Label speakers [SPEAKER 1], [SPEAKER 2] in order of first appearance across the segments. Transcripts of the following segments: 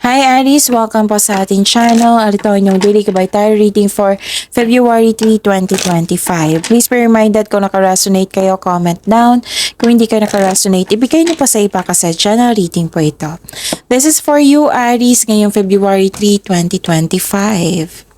[SPEAKER 1] Hi Aries! Welcome po sa ating channel. Ito ang inyong daily kabay tarot reading for February 3, 2025. Please be reminded kung naka-resonate kayo, comment down. Kung hindi kayo naka-resonate, ibigay niyo po sa iba kasi channel reading po ito. This is for you Aries ngayong February 3, 2025.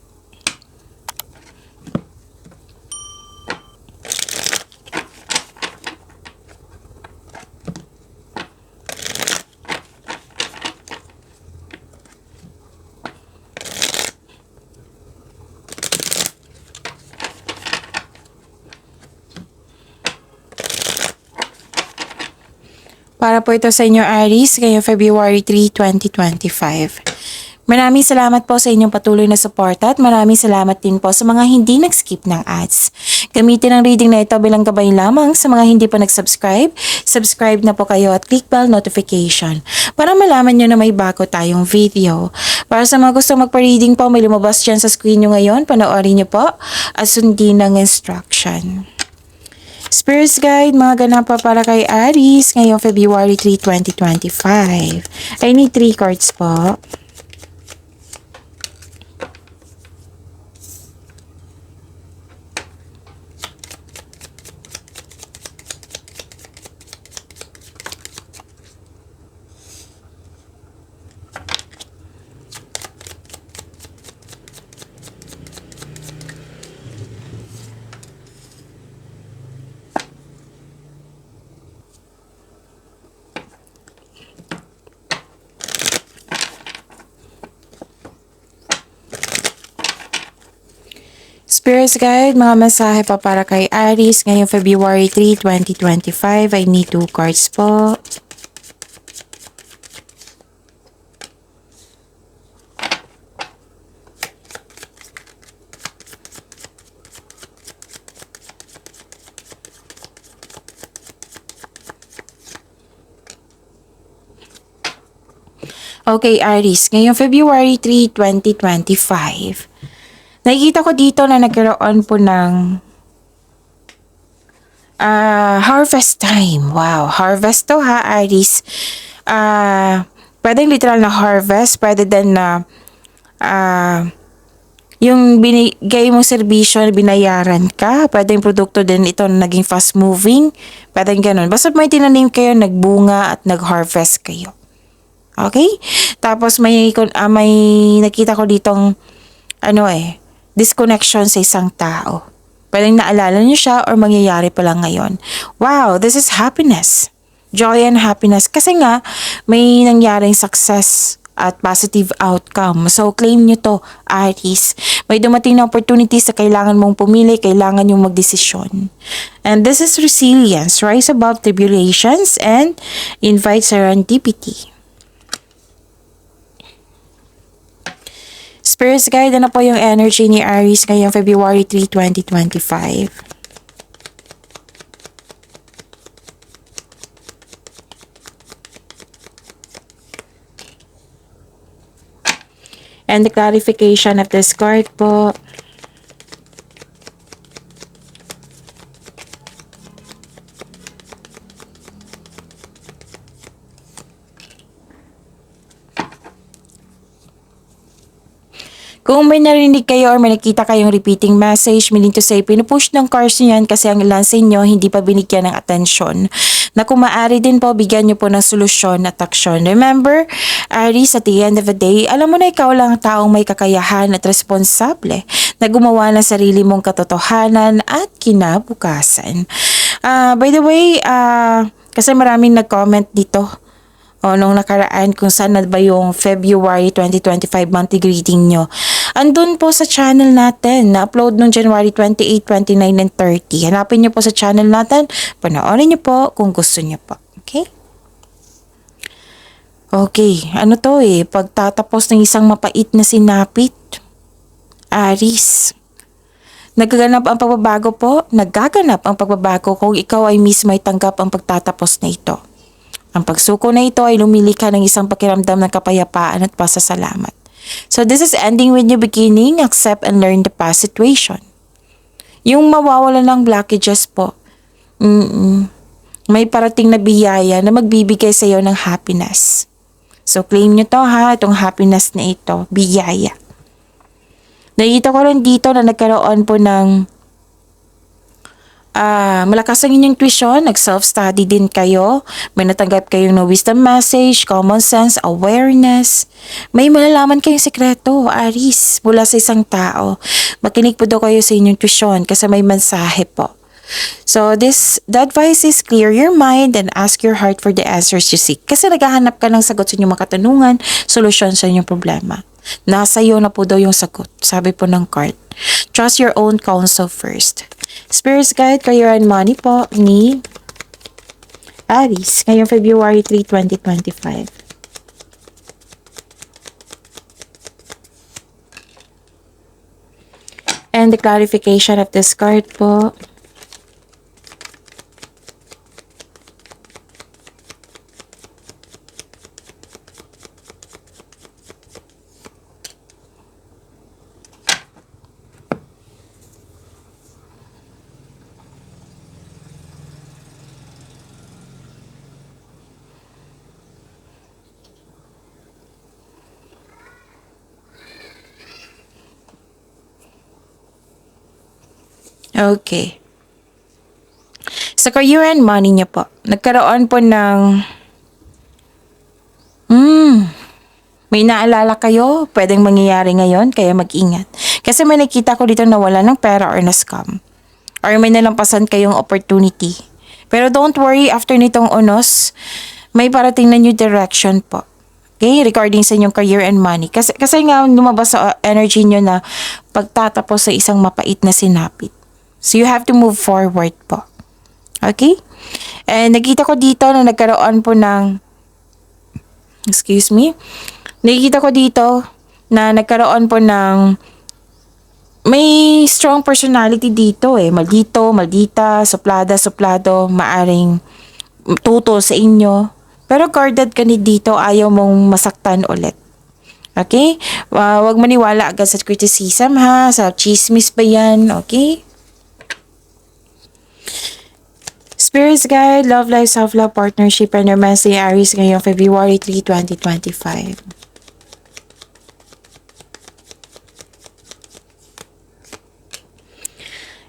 [SPEAKER 1] Para po ito sa inyo Aries, ngayong February 3, 2025. Maraming salamat po sa inyong patuloy na suporta at maraming salamat din po sa mga hindi nag-skip ng ads. Gamitin ang reading na ito bilang gabay lamang sa mga hindi pa nag-subscribe. Subscribe na po kayo at click bell notification para malaman nyo na may bago tayong video. Para sa mga gustong magpa-reading po, may lumabas dyan sa screen nyo ngayon. Panoorin nyo po at sundin ng instruction. Spirits Guide, mga ganapa para kay Aries ngayong February 3, 2025. I need 3 cards po. Spirits Guide, mga mensahe pa para kay Aries ngayong February 3, 2025. I need 2 cards po. Okay, Aries, ngayong February 3, 2025. Nakikita ko dito na nagkaroon po ng harvest time. Wow, harvest to ha, Aries. Pwedeng literal na harvest, pwede din na yung binigay mong serbisyo, binayaran ka. Pwedeng produkto din ito na naging fast moving. Pwedeng ganun. Basta may tinanim kayo, nagbunga at nag-harvest kayo. Okay? Tapos may nakita ko ditong disconnection sa isang tao. Pwedeng naalala niyo siya or mangyayari pa lang ngayon. Wow, this is happiness. Joy and happiness. Kasi nga, may nangyaring success at positive outcome. So, claim niyo to, Aries. May dumating na opportunity sa kailangan mong pumili, kailangan yung magdesisyon. And this is resilience. Rise above tribulations and invite serendipity. Spirits Guide, ano po yung energy ni Aries ngayong February 3, 2025? And the clarification of this card po. Kung may narinig kayo or may nakita kayong repeating message, meaning to say, pinupush ng cards nyo yan kasi ang ilan sa inyo hindi pa binigyan ng atensyon. Na kung maaari din po, bigyan nyo po ng solusyon at aksyon. Remember, Aries, at the end of the day, alam mo na ikaw lang ang taong may kakayahan at responsable na gumawa ng sarili mong katotohanan at kinabukasan. By the way, kasi maraming nag-comment dito nung nakaraan kung saan na ba yung February 2025 monthly greeting nyo. Andun po sa channel natin, na-upload nung January 28, 29, and 30. Hanapin nyo po sa channel natin, panoorin nyo po kung gusto nyo po. Okay? Okay, ano to pagtatapos ng isang mapait na sinapit. Aries. Nagaganap ang pagbabago po, nagaganap ang pagbabago kung ikaw ay mismo ay tanggap ang pagtatapos na ito. Ang pagsuko na ito ay lumilika ng isang pakiramdam ng kapayapaan at pasasalamat. So this is ending with new beginning, accept and learn the past situation. Yung mawawala ng blockages po. May parating na biyaya na magbibigay sa iyo ng happiness. So, claim nyo to ha, itong happiness na ito, biyaya. Nakita ko rin dito na nagkaroon po ng malakas ang inyong tuition, nag-self-study din kayo, may natanggap kayong no wisdom message, common sense, awareness, may malalaman kayong sekreto, Aries, mula sa isang tao. Makinig po daw kayo sa inyong tuition kasi may mensahe po. So the advice is clear your mind and ask your heart for the answers you seek. Kasi naghahanap ka ng sagot sa inyong mga katanungan, solusyon sa inyong problema. Nasa iyo na po daw yung sagot, sabi po ng card. Trust your own counsel first. Spirits Guide, Career and Money po ni Aries ngayong February 3, 2025. And the clarification of this card po. Okay. Sa career and money niya po, nagkaroon po ng may naalala kayo, pwedeng mangyayari ngayon, kaya mag-ingat. Kasi may nakita ko dito na wala ng pera or na-scam. Or may nalampasan kayong opportunity. Pero don't worry, after nitong unos, may parating na new direction po. Okay, regarding sa inyong career and money. Kasi nga lumabas sa energy nyo na pagtatapos sa isang mapait na sinapit. So you have to move forward po. Okay? And nakita ko dito na nagkaroon po ng nakikita ko dito na nagkaroon po ng may strong personality dito maldito, maldita, suplada, suplado, maaring tutol sa inyo. Pero guarded ka ni dito, ayaw mong masaktan ulit. Okay? Wag maniwala agad sa criticism ha, sa chismis ba yan, okay? Spirits Guide, Love Life, Self-Love, Partnership, and Romance ni Aries ngayong February 3, 2025.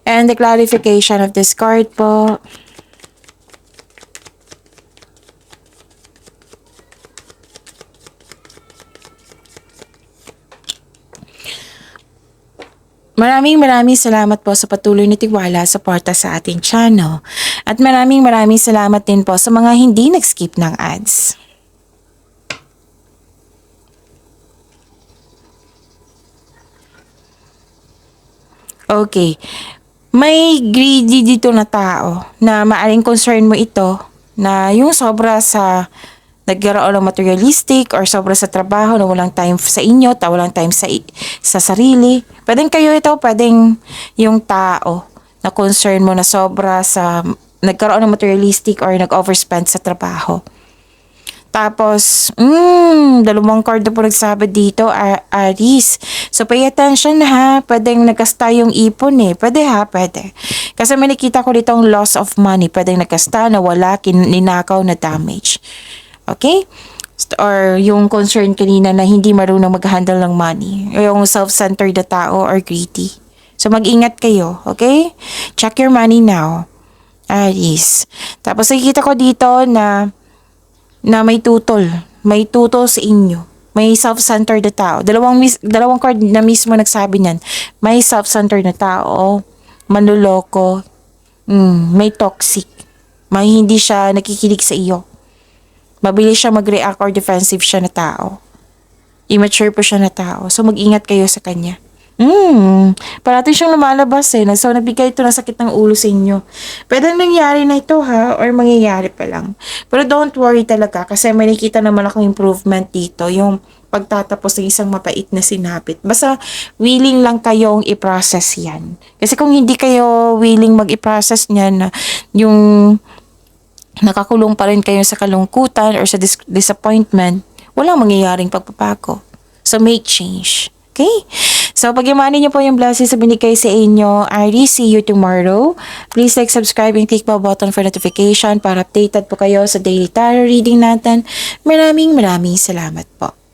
[SPEAKER 1] And the clarification of this card po. Maraming salamat po sa patuloy na tiwala sa suporta sa ating channel. At maraming salamat din po sa mga hindi nag-skip ng ads. Okay. May greedy dito na tao na maaring concern mo ito na yung sobra sa nagkaroon ng materialistic or sobra sa trabaho na walang time sa inyo, walang time sa sarili. Pwedeng kayo ito, pwedeng yung tao na concern mo na sobra sa nagkaroon ng materialistic or nag-overspend sa trabaho. Tapos, dalawang card na po nagsabi dito, Aries. So, pay attention ha. Pwedeng nagkasta yung ipon Pwede ha, pwede. Kasi may nakita ko dito ang loss of money. Pwedeng nagkasta, nawala, ninakaw, na damage. Okay? Or yung concern kanina na hindi marunong mag-handle ng money. Yung self-centered na tao or greedy. So, mag-ingat kayo. Okay? Check your money now. Aries. Tapos, nakikita ko dito na may tutol. May tutol sa inyo. May self-centered na tao. Dalawang card na mismo nagsabi niyan. May self-centered na tao. Manloloko. May toxic. May hindi siya nakikinig sa iyo. Mabilis siya mag-react or defensive siya na tao. Immature po siya na tao. So, mag-ingat kayo sa kanya. Parati siyang lumalabas So, nagbigay ito ng sakit ng ulo sa inyo. Pwede nangyari na ito ha, or mangyayari pa lang. Pero don't worry talaga kasi may nakita naman akong improvement dito. Yung pagtatapos ng isang mapait na sinapit. Basta willing lang kayong i-process yan. Kasi kung hindi kayo willing mag-i-process niyan, yung nakakulong pa rin kayo sa kalungkutan or sa disappointment, walang mangyayaring pagpapago. So, make change. Okay? So, pag-imanin niyo po yung blessings na binigay sa inyo. Ari, see you tomorrow. Please like, subscribe, and click the button for notification para updated po kayo sa daily tarot reading natin. Maraming salamat po.